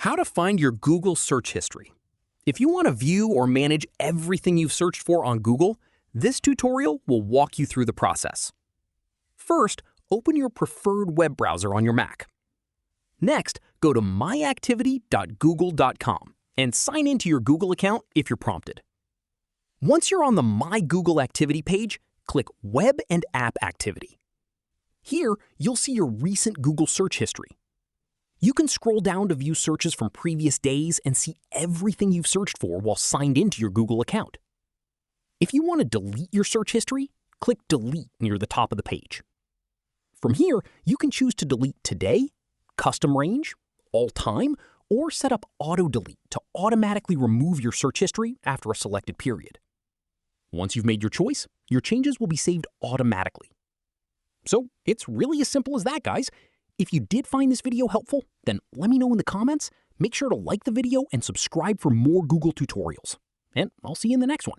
How to find your Google search history. If you want to view or manage everything you've searched for on Google, this tutorial will walk you through the process. First, open your preferred web browser on your Mac. Next, go to myactivity.google.com and sign into your Google account if you're prompted. Once you're on the My Google Activity page, click Web and App Activity. Here, you'll see your recent Google search history. You can scroll down to view searches from previous days and see everything you've searched for while signed into your Google account. If you want to delete your search history, click Delete near the top of the page. From here, you can choose to delete today, custom range, all time, or set up auto delete to automatically remove your search history after a selected period. Once you've made your choice, your changes will be saved automatically. So it's really as simple as that, guys. If you did find this video helpful, then let me know in the comments. Make sure to like the video and subscribe for more Google tutorials. And I'll see you in the next one.